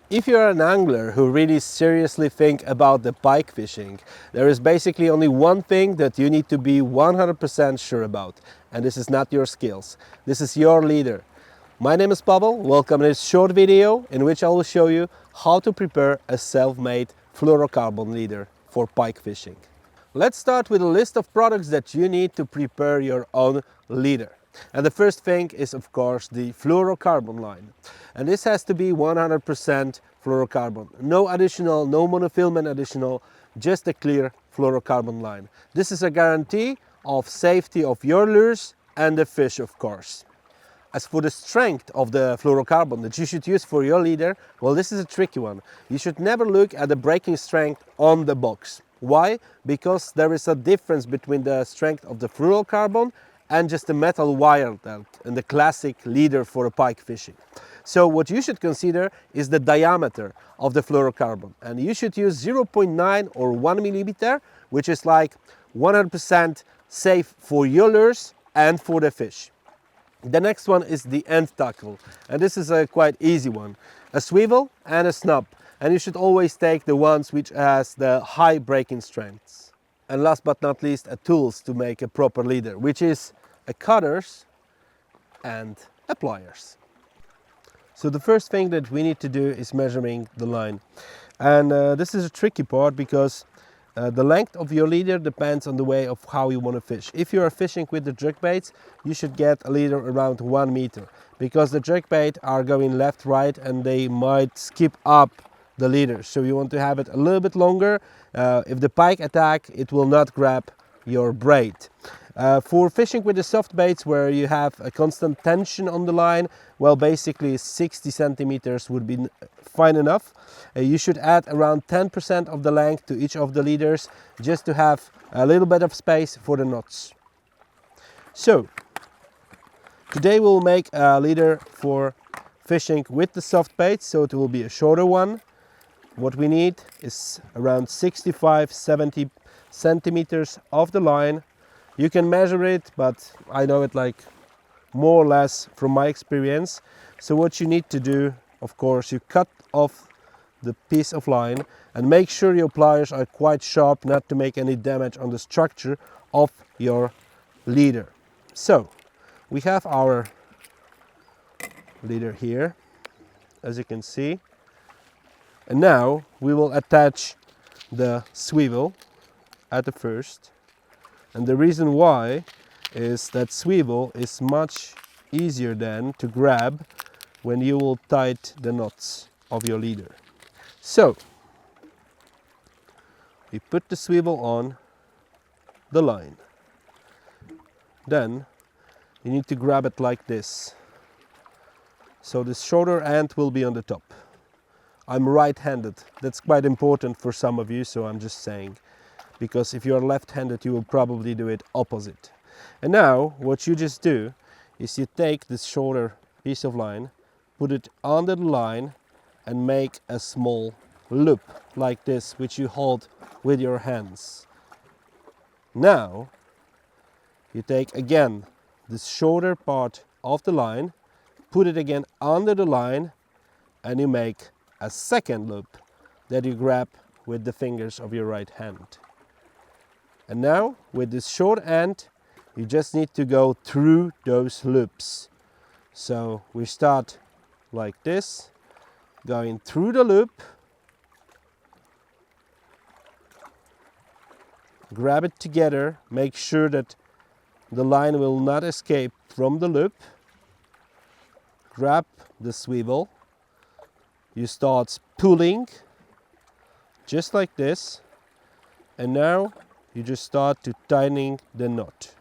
If you're an angler who really seriously think about the pike fishing, there is basically only one thing that you need to be 100% sure about, and this is not your skills. This is your leader. My name is Pawel. Welcome to this short video in which I will show you how to prepare a self-made fluorocarbon leader for pike fishing. Let's start with a list of products that you need to prepare your own leader. And the first thing is, of course, the fluorocarbon line. And this has to be 100% fluorocarbon. No additional, no monofilament additional, just a clear fluorocarbon line. This is a guarantee of safety of your lures and the fish, of course. As for the strength of the fluorocarbon that you should use for your leader, well, this is a tricky one. You should never look at the breaking strength on the box. Why? Because there is a difference between the strength of the fluorocarbon and just the metal wire and the classic leader for a pike fishing. So what you should consider is the diameter of the fluorocarbon, and you should use 0.9 or 1 millimeter, which is like 100% safe for your lures and for the fish. The next one is the end tackle, and this is a quite easy one. A swivel and a snub, and you should always take the ones which has the high breaking strengths. And last but not least, a tools to make a proper leader, which is a cutters and a pliers. So the first thing that we need to do is measuring the line. And this is a tricky part because the length of your leader depends on the way of how you want to fish. If you are fishing with the jerkbaits, you should get a leader around 1 meter, because the jerkbait are going left, right, and they might skip up the leader. So you want to have it a little bit longer. If the pike attack, it will not grab your braid. For fishing with the soft baits where you have a constant tension on the line, well, basically 60 centimeters would be fine enough. You should add around 10% of the length to each of the leaders, just to have a little bit of space for the knots. So today we'll make a leader for fishing with the soft baits, so it will be a shorter one. What we need is around 65-70 centimeters of the line. You can measure it, but I know it like more or less from my experience. So what you need to do, of course, you cut off the piece of line and make sure your pliers are quite sharp, not to make any damage on the structure of your leader. So we have our leader here, as you can see. And now we will attach the swivel at the first. And the reason why is that swivel is much easier then to grab when you will tighten the knots of your leader. So we put the swivel on the line. Then you need to grab it like this. So the shorter end will be on the top. I'm right-handed. That's quite important for some of you, so I'm just saying. Because if you're left-handed, you will probably do it opposite. And now what you just do is you take this shorter piece of line, put it under the line and make a small loop like this, which you hold with your hands. Now you take again this shorter part of the line, put it again under the line, and you make a second loop that you grab with the fingers of your right hand. And now with this short end, you just need to go through those loops. So we start like this, going through the loop, grab it together, make sure that the line will not escape from the loop, grab the swivel, you start pulling just like this, and now you just start to tightening the knot.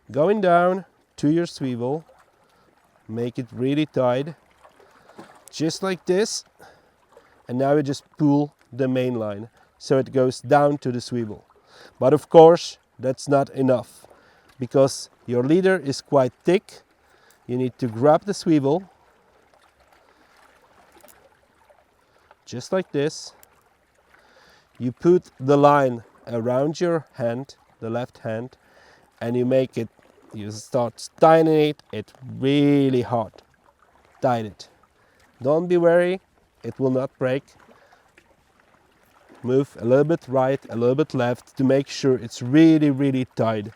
Going down to your swivel, make it really tight, just like this, and now you just pull the main line so it goes down to the swivel. But of course that's not enough, because your leader is quite thick. You need to grab the swivel just like this. You put the line around your hand, the left hand, and you make it, you start tightening it really hard. Tighten it. Don't be worried, it will not break. Move a little bit right, a little bit left to make sure it's really tight.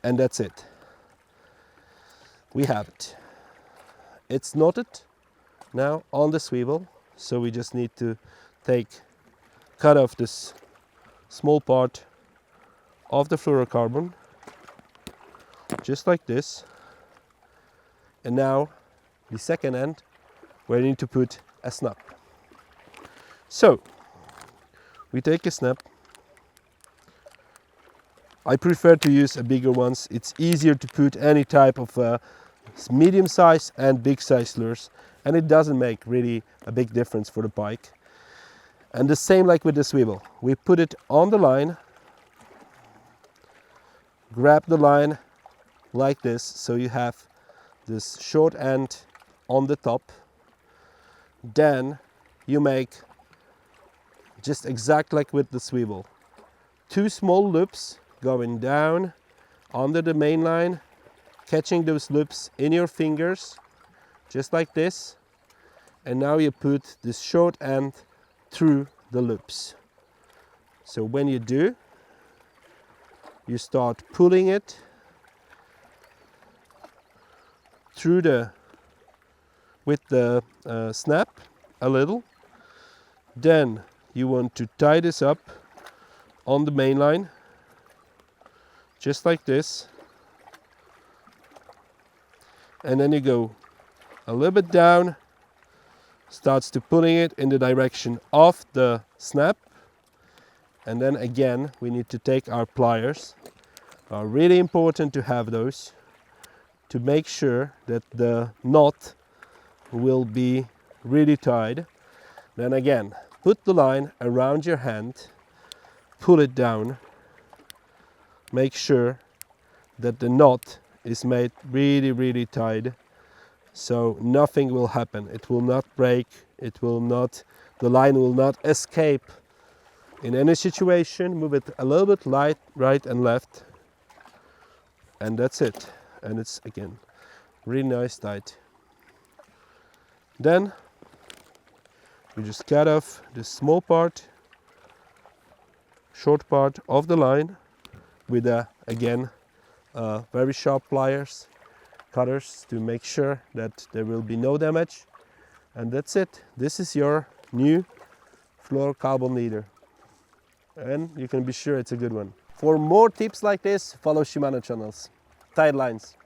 And that's it. We have it. It's knotted now on the swivel, so we just need to cut off this small part of the fluorocarbon, just like this. And now the second end, where you need to put a snap. So we take a snap. I prefer to use a bigger ones. It's easier to put any type of medium size and big size lures, and it doesn't make really a big difference for the pike. And the same like with the swivel. We put it on the line, grab the line like this, so you have this short end on the top. Then you make just exact like with the swivel. 2 small loops going down under the main line, catching those loops in your fingers, just like this. And now you put this short end through the loops. So when you do, you start pulling it through with the snap a little. Then you want to tie this up on the main line, just like this. And then you go a little bit down, starts to pulling it in the direction of the snap. And then again, we need to take our pliers. Are really important to have those to make sure that the knot will be really tight. Then again, put the line around your hand, pull it down, make sure that the knot is made really tight, so nothing will happen. It will not break, the line will not escape in any situation. Move it a little bit right and left, and that's it. And it's again really nice tight. Then we just cut off this small part, short part of the line with again very sharp pliers, cutters, to make sure that there will be no damage. And that's it. This is your new fluorocarbon leader, and you can be sure it's a good one. For more tips like this, follow Shimano channels. Tight lines.